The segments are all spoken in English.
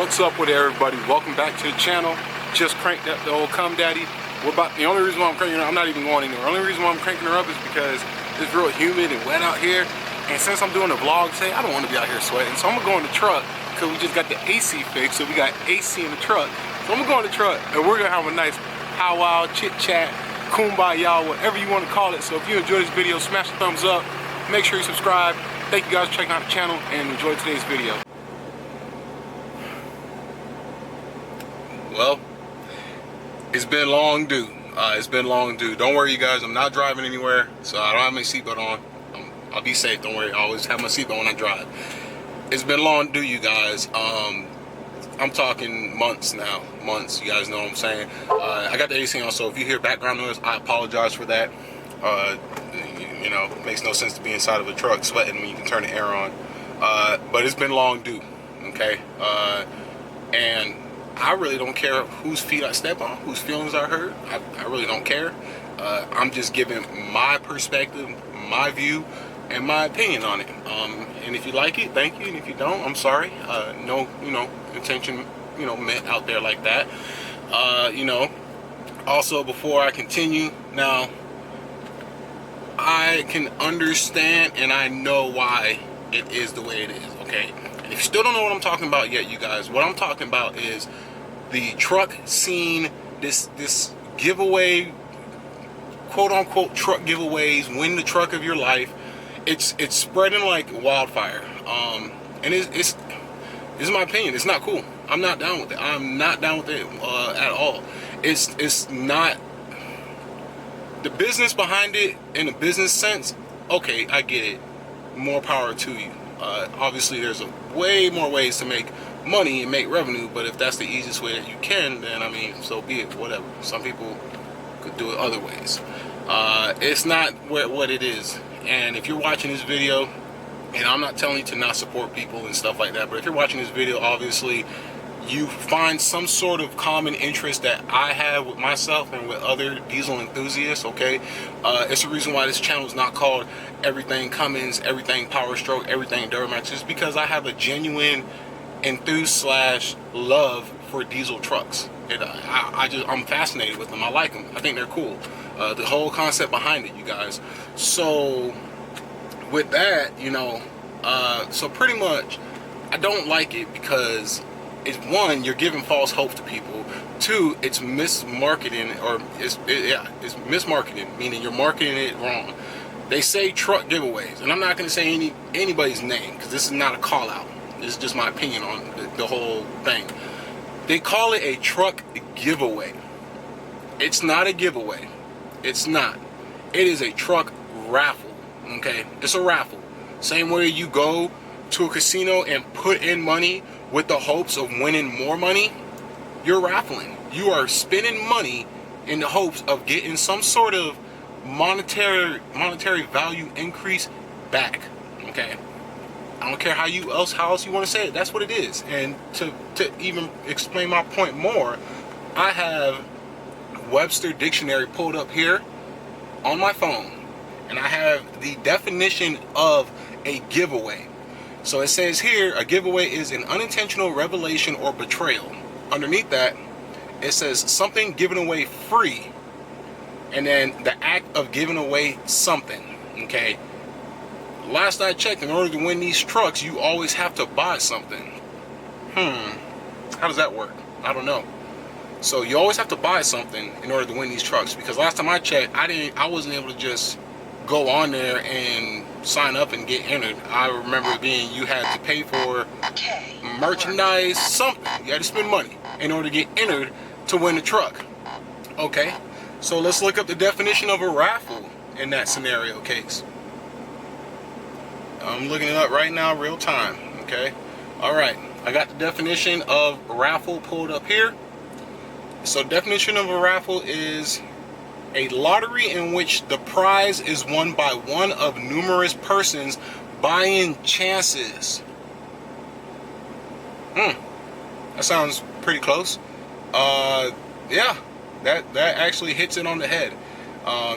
What's up with everybody? Welcome back to the channel. Just cranked up the old Cum Daddy. The only reason why I'm cranking her up, I'm not even going anywhere. The only reason why I'm cranking her up is because it's real humid and wet out here. And since I'm doing a vlog today, I don't want to be out here sweating. So I'm gonna go in the truck because we just got the AC fixed. So we got AC in the truck. So I'm gonna go in the truck and we're gonna have a nice powwow, chit chat, kumbaya, whatever you want to call it. So if you enjoyed this video, smash the thumbs up. Make sure you subscribe. Thank you guys for checking out the channel and enjoy today's video. Well, it's been long due. Don't worry, you guys. I'm not driving anywhere, so I don't have my seatbelt on. I'll be safe. Don't worry. I always have my seatbelt when I drive. It's been long due, you guys. I'm talking months now. Months. You guys know what I'm saying. I got the AC on, so if you hear background noise, I apologize for that. You know, it makes no sense to be inside of a truck sweating when you can turn the air on. But it's been long due. Okay. And I really don't care whose feet I step on, whose feelings I hurt. I really don't care. I'm just giving my perspective, my view, and my opinion on it. And if you like it, thank you. And if you don't, I'm sorry. No, intention, meant out there like that. Also, before I continue, now, I can understand and I know why it is the way it is, okay? And if you still don't know what I'm talking about yet, you guys, what I'm talking about is the truck scene, this giveaway, quote unquote truck giveaways, win the truck of your life. It's spreading like wildfire. And it's my opinion. It's not cool. I'm not down with it. I'm not down with it at all. It's not the business behind it in a business sense. Okay, I get it. More power to you. Obviously, there's way more ways to make money and make revenue, but if that's the easiest way that you can, then I mean, so be it. Whatever. Some people could do it other ways. It's not what it is. And if you're watching this video, and I'm not telling you to not support people and stuff like that, but if you're watching this video, obviously you find some sort of common interest that I have with myself and with other diesel enthusiasts, okay? It's the reason why this channel is not called Everything Cummins, Everything Power Stroke, Everything Duramax, just because I have a genuine love for diesel trucks. I'm fascinated with them. I like them. I think they're cool. The whole concept behind it, you guys. So with that, so pretty much I don't like it because it's, one, you're giving false hope to people. Two, it's mismarketing, or it's mismarketing, meaning you're marketing it wrong. They say truck giveaways, and I'm not going to say anybody's name because this is not a call out. This is just my opinion on the whole thing. They call it a truck giveaway. It's not a giveaway. It's not. It is a truck raffle. Okay? It's a raffle. Same way you go to a casino and put in money with the hopes of winning more money, you're raffling. You are spending money in the hopes of getting some sort of monetary value increase back. Okay? I don't care how else you want to say it. That's what it is. And to even explain my point more, I have Webster Dictionary pulled up here on my phone, and I have the definition of a giveaway. So it says here, a giveaway is an unintentional revelation or betrayal. Underneath that, it says something given away free, and then the act of giving away something. Okay? Last I checked, in order to win these trucks, you always have to buy something. How does that work? I don't know. So you always have to buy something in order to win these trucks, because last time I checked, I wasn't able to just go on there and sign up and get entered. I remember being, you had to pay for merchandise, something. You had to spend money in order to get entered to win the truck. Okay, so let's look up the definition of a raffle in that scenario case. I'm looking it up right now, real time. Okay, all right, I got the definition of raffle pulled up here. So definition of a raffle is a lottery in which the prize is won by one of numerous persons buying chances. That sounds pretty close. Yeah, that actually hits it on the head.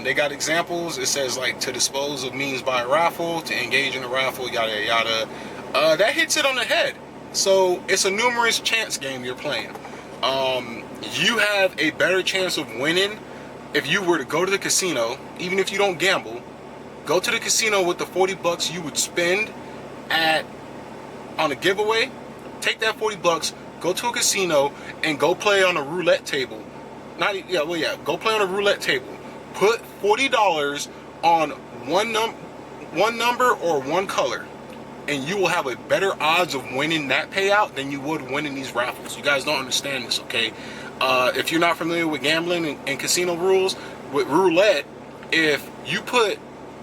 They got examples. It says like to dispose of means by a raffle, to engage in a raffle, yada yada. That hits it on the head. So it's a numerous chance game you're playing. You have a better chance of winning if you were to go to the casino, even if you don't gamble. Go to the casino with the 40 bucks you would spend on a giveaway. Take that 40 bucks, go to a casino, and go play on a roulette table. Go play on a roulette table. Put $40 on one number or one color, and you will have a better odds of winning that payout than you would winning these raffles. You guys don't understand this, okay? If you're not familiar with gambling and casino rules, with roulette, if you put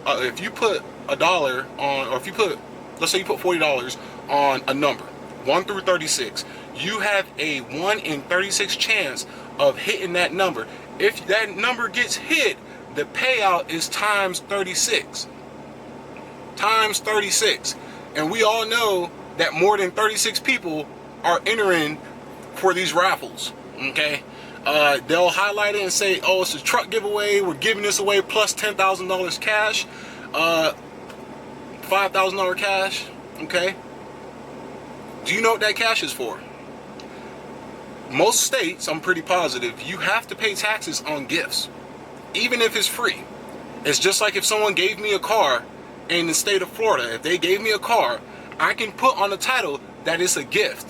a dollar on, or if you put, let's say you put $40 on a number, 1 through 36, you have a 1 in 36 chance of hitting that number. If that number gets hit, the payout is times 36. Times 36. And we all know that more than 36 people are entering for these raffles, okay? They'll highlight it and say, oh, it's a truck giveaway, we're giving this away, plus $10,000 cash, $5,000 cash, okay? Do you know what that cash is for? Most states, I'm pretty positive, you have to pay taxes on gifts, even if it's free. It's just like if someone gave me a car in the state of Florida. If they gave me a car, I can put on the title that it's a gift,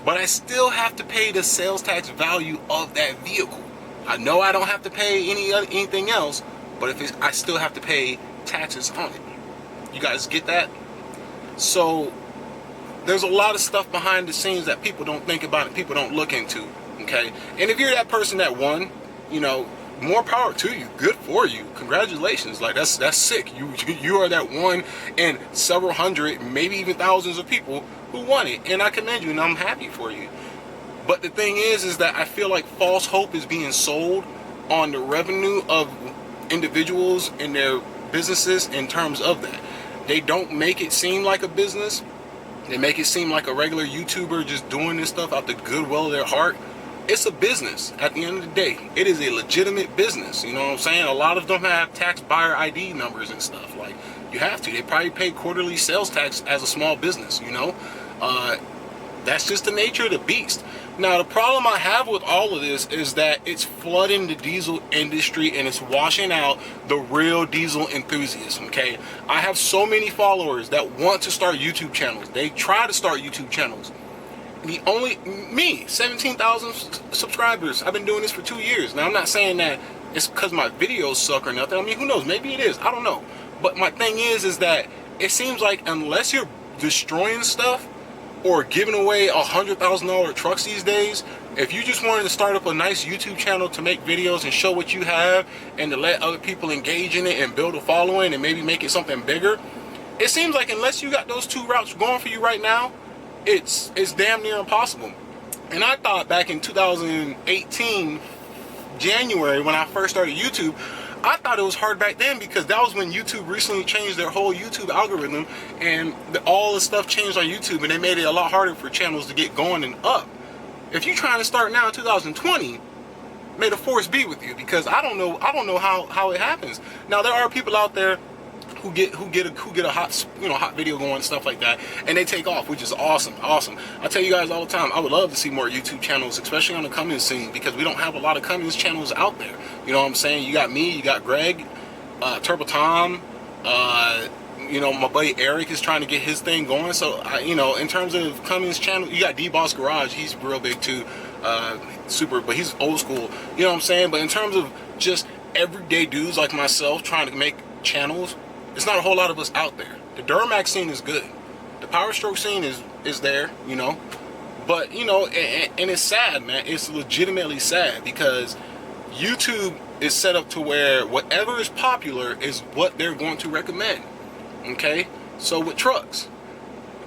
but I still have to pay the sales tax value of that vehicle. I know I don't have to pay anything else, but I still have to pay taxes on it. You guys get that? So there's a lot of stuff behind the scenes that people don't think about and people don't look into, okay? And if you're that person that won, you know, more power to you. Good for you. Congratulations. Like, that's sick. You are that one in several hundred, maybe even thousands of people who won it, and I commend you, and I'm happy for you. But the thing is that I feel like false hope is being sold on the revenue of individuals and their businesses in terms of that. They don't make it seem like a business. They make it seem like a regular YouTuber just doing this stuff out the goodwill of their heart. It's a business at the end of the day. It is a legitimate business. You know what I'm saying? A lot of them have tax buyer ID numbers and stuff. Like, you have to. They probably pay quarterly sales tax as a small business, you know? That's just the nature of the beast. Now, the problem I have with all of this is that it's flooding the diesel industry and it's washing out the real diesel enthusiasts, okay? I have so many followers that want to start YouTube channels. They try to start YouTube channels. Me, 17,000 subscribers. I've been doing this for 2 years. Now, I'm not saying that it's because my videos suck or nothing. I mean, who knows? Maybe it is. I don't know. But my thing is that it seems like unless you're destroying stuff or giving away $100,000 trucks these days, if you just wanted to start up a nice YouTube channel to make videos and show what you have and to let other people engage in it and build a following and maybe make it something bigger, it seems like unless you got those two routes going for you right now, it's damn near impossible. And I thought back in 2018, January, when I first started YouTube, I thought it was hard back then because that was when YouTube recently changed their whole YouTube algorithm and all the stuff changed on YouTube and they made it a lot harder for channels to get going and up. If you're trying to start now in 2020, may the force be with you, because I don't know how it happens. Now, there are people out there who get a hot video going and stuff like that, and they take off, which is awesome. I tell you guys all the time, I would love to see more YouTube channels, especially on the Cummins scene, because we don't have a lot of Cummins channels out there. You know what I'm saying? You got me, you got Greg, Turbo Tom, you know, my buddy Eric is trying to get his thing going. So you know, in terms of Cummins channel, you got D-Boss Garage, he's real big too, but he's old school. You know what I'm saying? But in terms of just everyday dudes like myself trying to make channels, it's not a whole lot of us out there. The Duramax scene is good. The Power Stroke scene is there, you know. But, you know, and it's sad, man. It's legitimately sad because YouTube is set up to where whatever is popular is what they're going to recommend. Okay? So with trucks,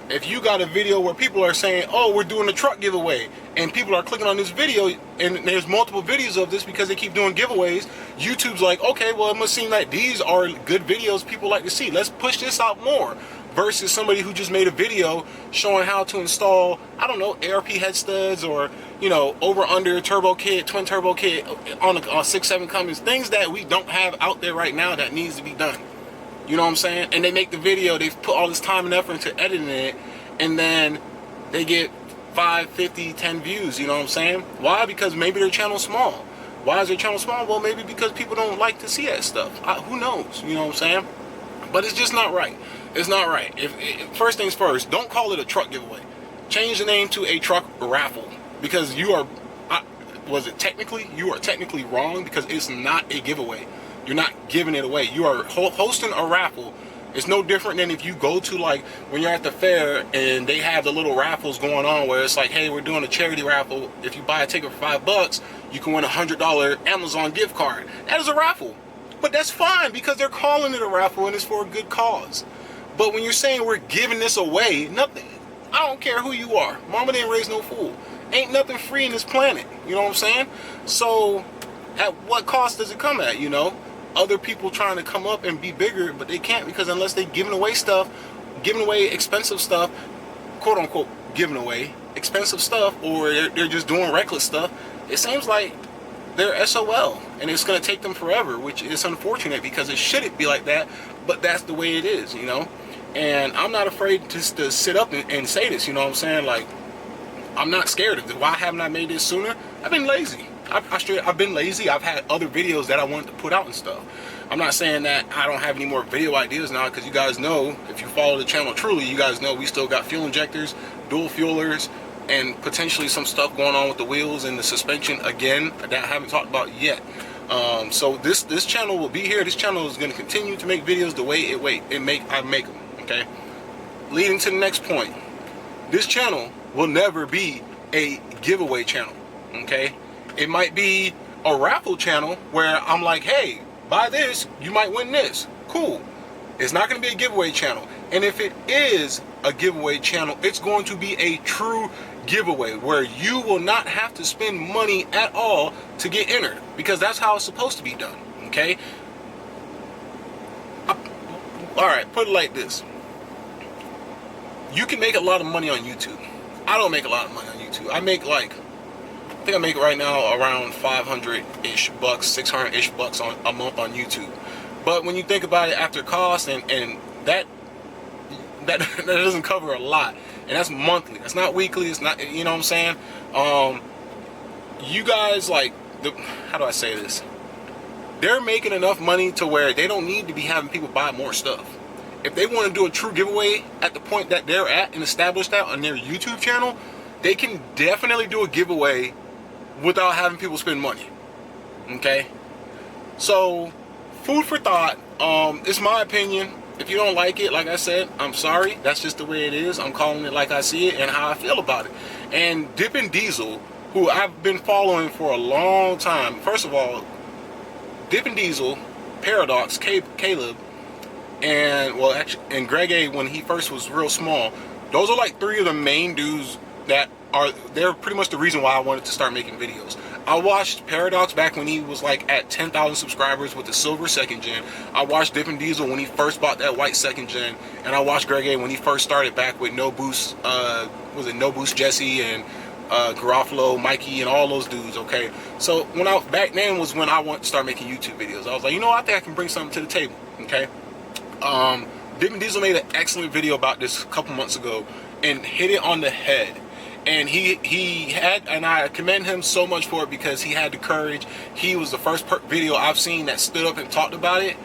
if you got a video where people are saying, oh, we're doing a truck giveaway, and people are clicking on this video, and there's multiple videos of this because they keep doing giveaways, YouTube's like, okay, well, it must seem like these are good videos people like to see. Let's push this out more. Versus somebody who just made a video showing how to install, I don't know, ARP head studs, or, you know, over-under turbo kit, twin turbo kit on a 6.7 Cummins. Things that we don't have out there right now that needs to be done. You know what I'm saying? And they make the video, they've put all this time and effort into editing it, and then they get 5, 50, 10 views, you know what I'm saying? Why? Because maybe their channel's small. Why is their channel small? Well, maybe because people don't like to see that stuff. Who knows? You know what I'm saying? But it's just not right. It's not right. First things first, don't call it a truck giveaway. Change the name to a truck raffle, because you are, you are technically wrong, because it's not a giveaway. You're not giving it away. You are hosting a raffle. It's no different than if you go to, like, when you're at the fair and they have the little raffles going on where it's like, hey, we're doing a charity raffle. If you buy a ticket for $5, you can win a $100 Amazon gift card. That is a raffle. But that's fine, because they're calling it a raffle and it's for a good cause. But when you're saying we're giving this away, nothing, I don't care who you are. Mama didn't raise no fool. Ain't nothing free in this planet. You know what I'm saying? So at what cost does it come at, you know? Other people trying to come up and be bigger, but they can't, because unless they giving away stuff, giving away expensive stuff, quote unquote giving away expensive stuff, or they're just doing reckless stuff, it seems like they're SOL, and it's going to take them forever, which is unfortunate, because it shouldn't be like that, but that's the way it is, you know? And I'm not afraid to sit up and say this, you know what I'm saying? Like, I'm not scared of it. Why haven't I made this sooner? I've been lazy. I've been lazy. I've had other videos that I wanted to put out and stuff. I'm not saying that I don't have any more video ideas now, because you guys know, if you follow the channel truly, you guys know we still got fuel injectors, dual fuelers, and potentially some stuff going on with the wheels and the suspension again that I haven't talked about yet. So this channel will be here. This channel is going to continue to make videos the way I make them. Okay. Leading to the next point, this channel will never be a giveaway channel. Okay. It might be a raffle channel where I'm like, hey, buy this, you might win this. Cool. It's not going to be a giveaway channel. And if it is a giveaway channel, it's going to be a true giveaway where you will not have to spend money at all to get entered, because that's how it's supposed to be done. Okay. All right. Put it like this. You can make a lot of money on YouTube. I don't make a lot of money on YouTube. I make like, I think I make right now around 500-ish bucks, 600-ish bucks on a month on YouTube. But when you think about it after cost, and that doesn't cover a lot, and that's monthly. That's not weekly. It's not, you know what I'm saying? You guys, like, how do I say this? They're making enough money to where they don't need to be having people buy more stuff. If they want to do a true giveaway at the point that they're at and establish that on their YouTube channel, they can definitely do a giveaway without having people spend money. Okay? So, food for thought. It's my opinion. If you don't like it, like I said, I'm sorry. That's just the way it is. I'm calling it like I see it and how I feel about it. And Dippin' Diesel, who I've been following for a long time. First of all, Dippin' Diesel, Paradox, Caleb, and well, actually, and Greg A, when he first was real small. Those are like three of the main dudes that they're pretty much the reason why I wanted to start making videos. I watched Paradox back when he was like at 10,000 subscribers with the silver 2nd gen. I watched Dippin' Diesel when he first bought that white 2nd gen, and I watched Greg A when he first started back with No Boost, was it No Boost Jesse and Garofalo, Mikey, and all those dudes. Okay, so back then was when I wanted to start making YouTube videos. I was like, you know, I think I can bring something to the table. Okay. Dippin' Diesel made an excellent video about this a couple months ago and hit it on the head. And he had, and I commend him so much for it, because he had the courage. He was the first video I've seen that stood up and talked about it,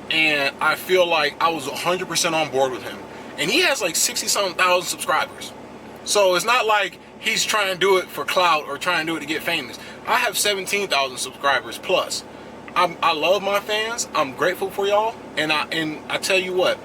and I feel like I was 100% on board with him. And he has like 60-something thousand subscribers, so it's not like he's trying to do it for clout or trying to do it to get famous. I have 17,000 subscribers plus. I love my fans. I'm grateful for y'all, and I tell you what,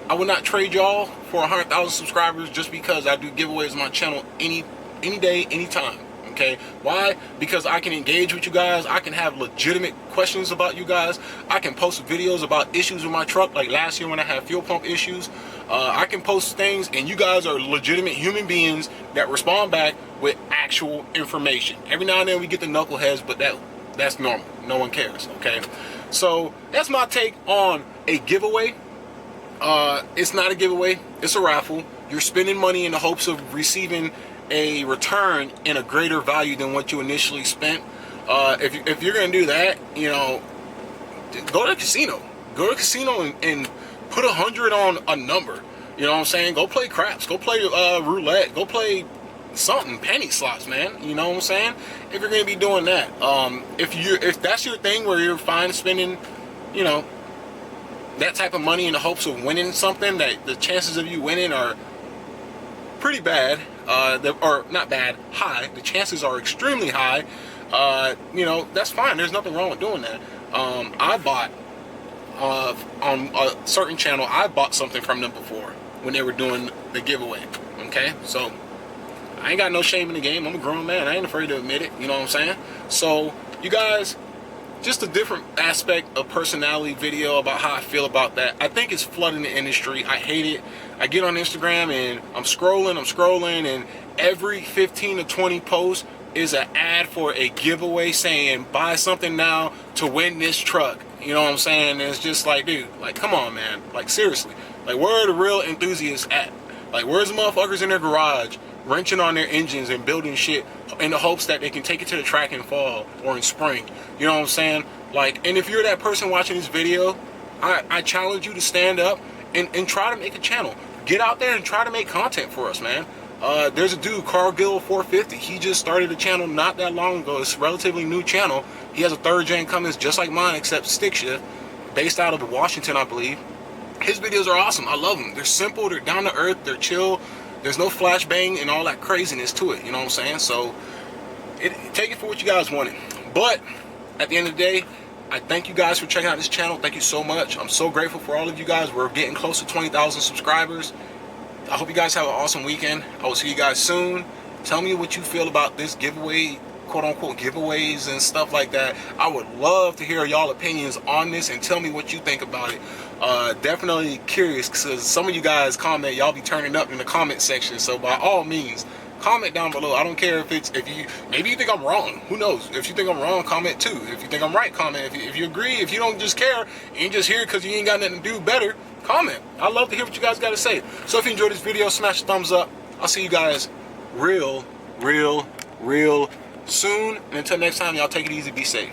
I would not trade y'all for 100,000 subscribers just because I do giveaways on my channel any day, anytime. Okay, why? Because I can engage with you guys. I can have legitimate questions about you guys. I can post videos about issues with my truck, like last year when I had fuel pump issues. I can post things, and you guys are legitimate human beings that respond back with actual information. Every now and then we get the knuckleheads, but that's normal. No one cares. Okay, so that's my take on a giveaway. It's not a giveaway. It's a raffle. You're spending money in the hopes of receiving a return in a greater value than what you initially spent. If you're gonna do that, you know, go to the casino. Go to the casino and put 100 on a number. You know what I'm saying? Go play craps. Go play roulette. Go play something, penny slots, man. You know what I'm saying? If you're gonna be doing that, if that's your thing where you're fine spending, you know, that type of money in the hopes of winning something, that the chances of you winning are pretty bad, or not bad, high. The chances are extremely high. You know, that's fine. There's nothing wrong with doing that. I bought on a certain channel. I bought something from them before when they were doing the giveaway. Okay, so I ain't got no shame in the game. I'm a grown man. I ain't afraid to admit it. You know what I'm saying? So you guys, just a different aspect of personality video about how I feel about that. I think it's flooding the industry. I hate it. I get on Instagram and I'm scrolling, and every 15 to 20 posts is an ad for a giveaway saying buy something now to win this truck. You know what I'm saying? And it's just like, dude, like, come on, man. Like, seriously. Like, where are the real enthusiasts at? Like, where's the motherfuckers in their garage wrenching on their engines and building shit in the hopes that they can take it to the track in fall or in spring? You know what I'm saying? Like, and if you're that person watching this video, I challenge you to stand up and try to make a channel. Get out there and try to make content for us, man. There's a dude, Cargill 450. He just started a channel not that long ago. It's a relatively new channel. He has a 3rd gen Cummins just like mine, except stick shift, based out of Washington, I believe. His videos are awesome. I love them. They're simple. They're down to earth. They're chill. There's no flashbang and all that craziness to it. You know what I'm saying? So take it for what you guys wanted. But at the end of the day, I thank you guys for checking out this channel. Thank you so much. I'm so grateful for all of you guys. We're getting close to 20,000 subscribers. I hope you guys have an awesome weekend. I will see you guys soon. Tell me what you feel about this giveaway, quote unquote giveaways and stuff like that. I would love to hear y'all opinions on this and tell me what you think about it. Definitely curious, because some of you guys comment, y'all be turning up in the comment section. So by all means, comment down below. I don't care if maybe you think I'm wrong. Who knows? If you think I'm wrong, comment too. If you think I'm right, comment. If you agree, if you don't just care, you ain't just here because you ain't got nothing to do better, comment. I'd love to hear what you guys got to say. So if you enjoyed this video, smash the thumbs up. I'll see you guys real soon. And until next time, y'all take it easy, be safe.